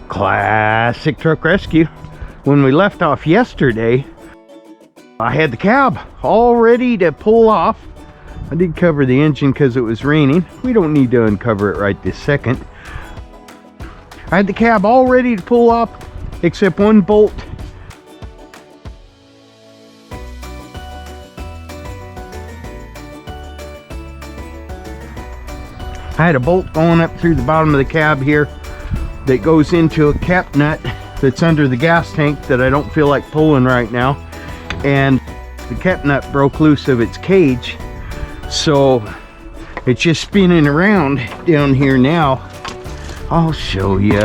Classic truck rescue. When we left off yesterday, I had the cab all ready to pull off. I did cover the engine because it was raining. We don't need to uncover it right this second. I had the cab all ready to pull off except one bolt. I had a bolt going up through the bottom of the cab here that goes into a cap nut that's under the gas tank that I don't feel like pulling right now. And the cap nut broke loose of its cage. So it's just spinning around down here now. I'll show you.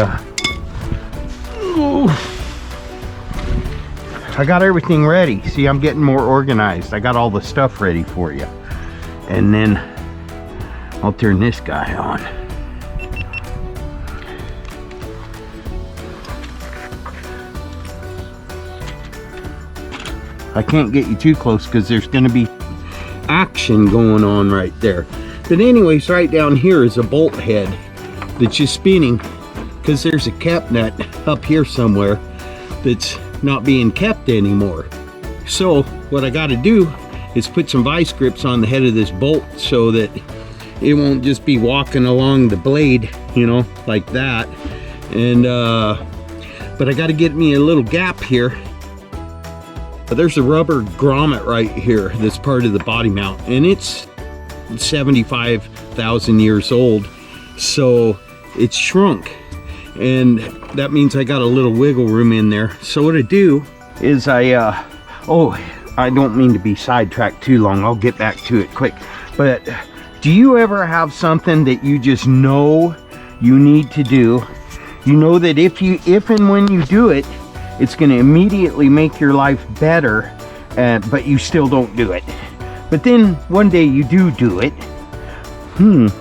I got everything ready. See, I'm getting more organized. I got all the stuff ready for you. And then I'll turn this guy on. I can't get you too close because there's going to be action going on right there. But anyways, right down here is a bolt head that's just spinning because there's a cap nut up here somewhere that's not being kept anymore. So what I got to do is put some vice grips on the head of this bolt so that it won't just be walking along the blade, you know, like that. And but I got to get me a little gap here. There's a rubber grommet right here that's part of the body mount, and it's 75,000 years old, so it's shrunk, and that means I got a little wiggle room in there. So what I do is I don't mean to be sidetracked too long, I'll get back to it quick, but do you ever have something that you just know you need to do? You know that if and when you do it, it's going to immediately make your life better, but you still don't do it. But then one day you do it.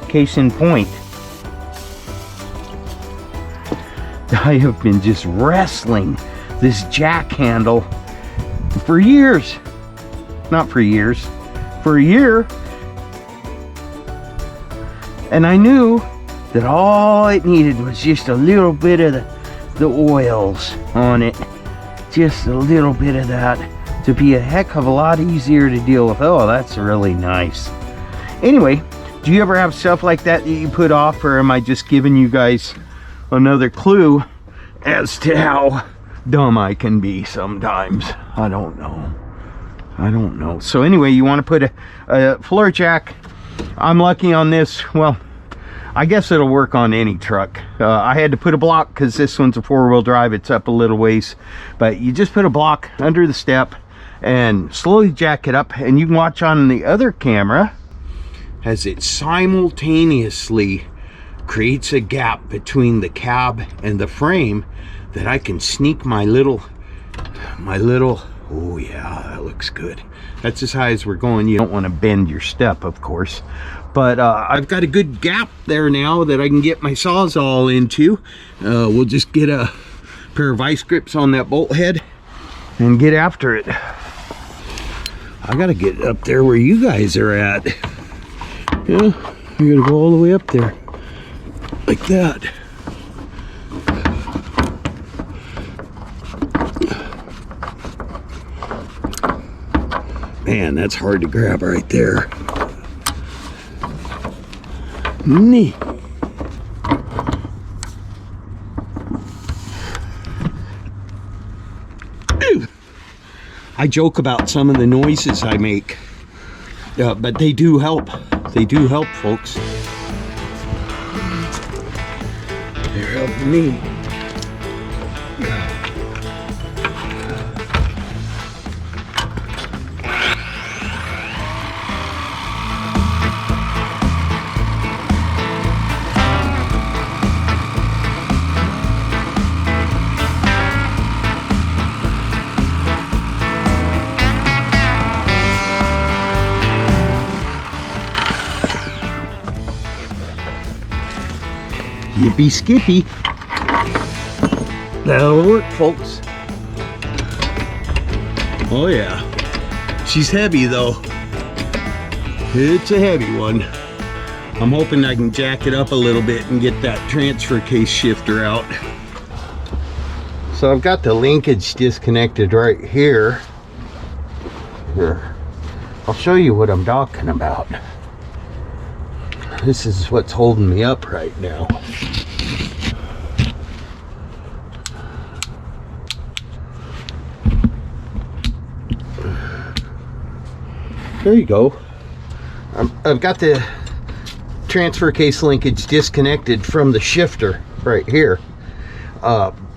Case in point, I have been just wrestling this jack handle for years. Not for years, for a year. And I knew that all it needed was just a little bit of the oils on it, just a little bit of that to be a heck of a lot easier to deal with. Oh, that's really nice. Anyway, do you ever have stuff like that you put off, or am I just giving you guys another clue as to how dumb I can be sometimes? I don't know. So anyway, you want to put a floor jack. I'm lucky on this. Well, I guess it'll work on any truck. I had to put a block because this one's a four-wheel drive. It's up a little ways, but you just put a block under the step and slowly jack it up, and you can watch on the other camera as it simultaneously creates a gap between the cab and the frame that I can sneak my little, oh yeah, that looks good. That's as high as we're going. You don't want to bend your step, of course. But I've got a good gap there now that I can get my Sawzall into. We'll just get a pair of vice grips on that bolt head and get after it. I gotta get up there where you guys are at. Yeah, you gotta go all the way up there. Like that. Man, that's hard to grab right there. Neat. I joke about some of the noises I make, but they do help. They do help, folks. They're helping me. Yippee skippy. That'll work, folks. Oh yeah. She's heavy though. It's a heavy one. I'm hoping I can jack it up a little bit and get that transfer case shifter out. So I've got the linkage disconnected right here. Here, I'll show you what I'm talking about. This is what's holding me up right now. There you go. I've got the transfer case linkage disconnected from the shifter right here.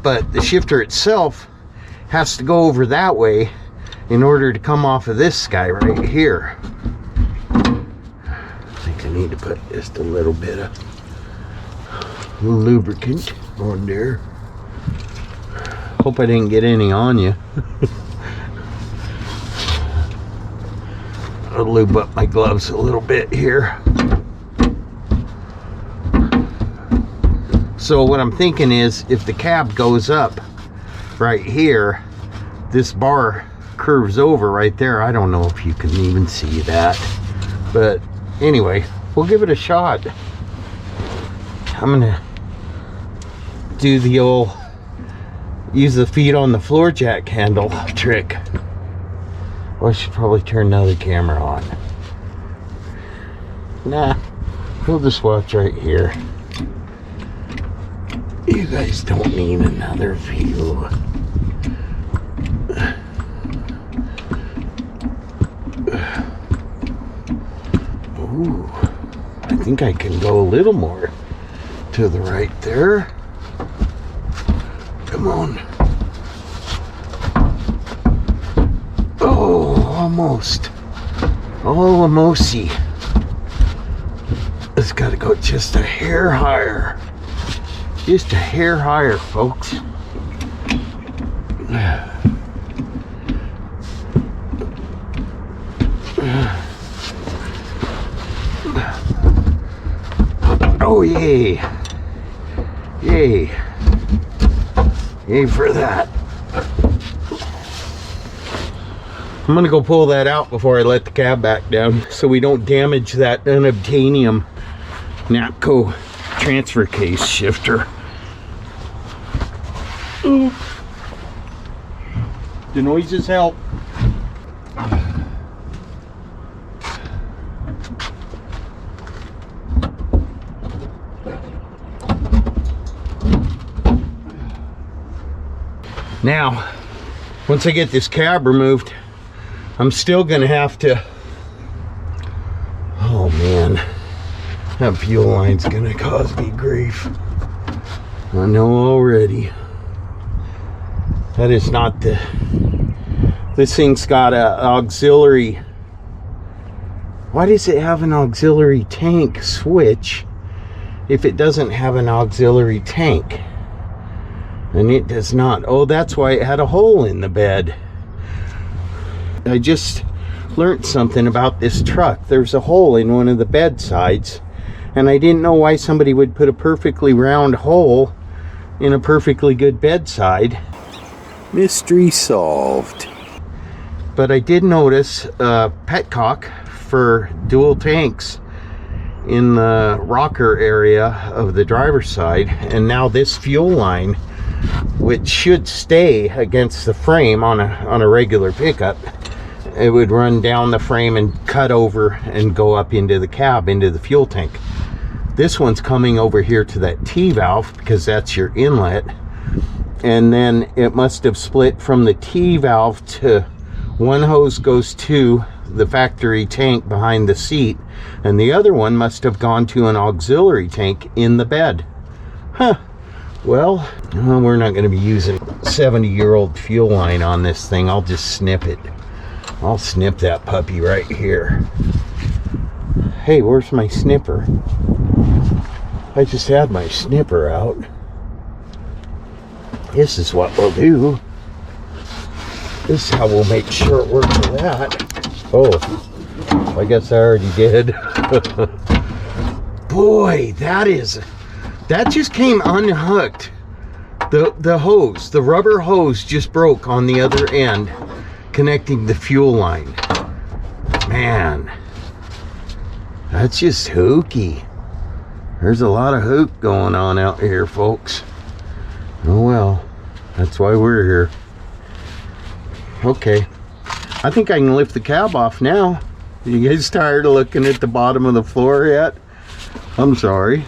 But the shifter itself has to go over that way in order to come off of this guy right here. I think I need to put just a little bit of lubricant on there. Hope I didn't get any on you. I'll lube up my gloves a little bit here. So what I'm thinking is, if the cab goes up right here, this bar curves over right there. I don't know if you can even see that, but anyway, we'll give it a shot. I'm gonna do the old use the feet on the floor jack handle trick. Well, I should probably turn another camera on. Nah, we'll just watch right here. You guys don't need another view. Ooh, I think I can go a little more to the right there. Come on. Oh, almost. Almost-y. It's got to go just a hair higher. Just a hair higher, folks. Oh, yay. Yay. Yay for that. I'm gonna go pull that out before I let the cab back down so we don't damage that unobtainium Napco transfer case shifter. Ooh. The noises help. Now, once I get this cab removed, I'm still gonna have to, oh man, that fuel line's gonna cause me grief. I know already. That is not the, this thing's got a auxiliary. Why does it have an auxiliary tank switch if it doesn't have an auxiliary tank? And it does not. Oh, that's why it had a hole in the bed. I just learned something about this truck. There's a hole in one of the bed sides, and I didn't know why somebody would put a perfectly round hole in a perfectly good bedside. Mystery solved. But I did notice a petcock for dual tanks in the rocker area of the driver's side, and now this fuel line, which should stay against the frame on a regular pickup, it would run down the frame and cut over and go up into the cab, into the fuel tank. This one's coming over here to that T valve because that's your inlet, and then it must have split from the T valve to one hose goes to the factory tank behind the seat, and the other one must have gone to an auxiliary tank in the bed. Huh. Well, we're not going to be using 70-year-old fuel line on this thing. I'll just snip it. I'll snip that puppy right here. Hey, where's my snipper? I just had my snipper out. This is what we'll do. This is how we'll make sure it works for that. Oh, I guess I already did. Boy, that just came unhooked. The hose, the rubber hose just broke on the other end, connecting the fuel line. Man, that's just hooky. There's a lot of hook going on out here, folks. Oh well. That's why we're here. Okay. I think I can lift the cab off now. You guys tired of looking at the bottom of the floor yet? I'm sorry.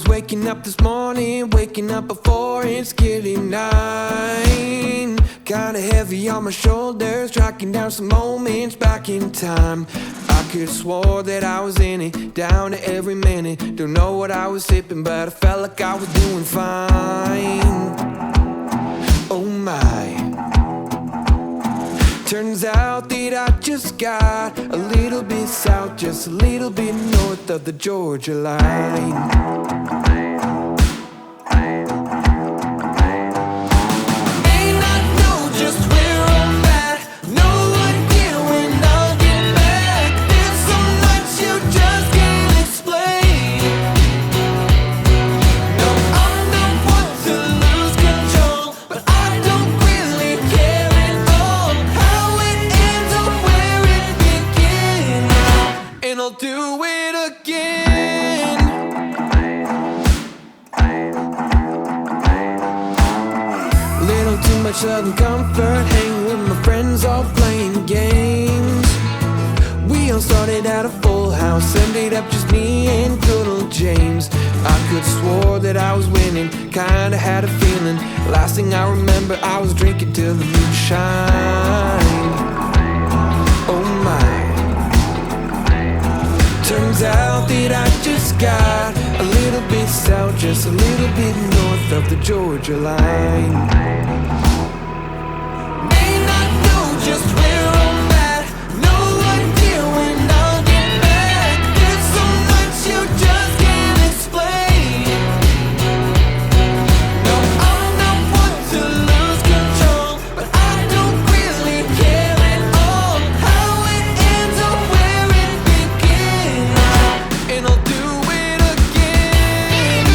Waking up this morning, waking up before it's getting 9. Kinda heavy on my shoulders, tracking down some moments back in time. I could've swore that I was in it, down to every minute. Don't know what I was sipping, but I felt like I was doing fine. Oh my. Turns out that I just got a little bit south, just a little bit north of the Georgia line. Do it again. Little too much southern comfort, hanging with my friends, all playing games. We all started at a full house. house, ended up just me and good old James. I could've swore that I was winning, kinda had a feeling. Last thing I remember, I was drinking till the moonshine. Oh my. Turns out that I just got a little bit south, just a little bit north of the Georgia line. May not know just where I'm at, no idea when I'll get back. There's so much you just can't explain. No, I'm not one to lose control, but I don't really care at all how it ends or where it begins. And I'll do it again.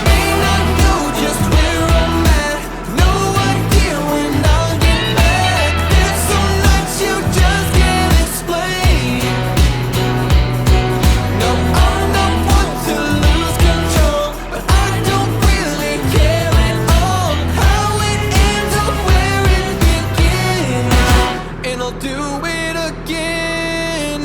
May not know just where I'm at, no idea when I'll get back. There's so much you just can't explain. No, I'm not one to lose control, but I don't really care at all how it ends or where it begins. And I'll do it again.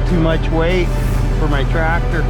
Too much weight for my tractor.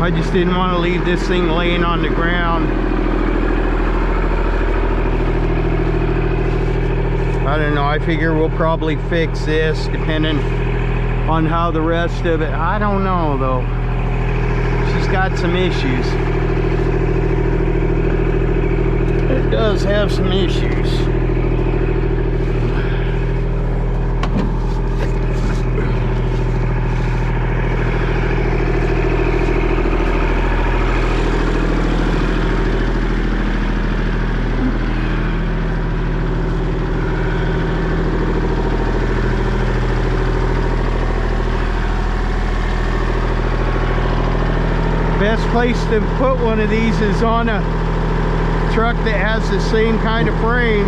I just didn't want to leave this thing laying on the ground. I don't know, I figure we'll probably fix this depending on how the rest of it, I don't know though. She's got some issues. It does have some issues. Best place to put one of these is on a truck that has the same kind of frame.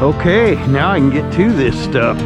Okay, now I can get to this stuff.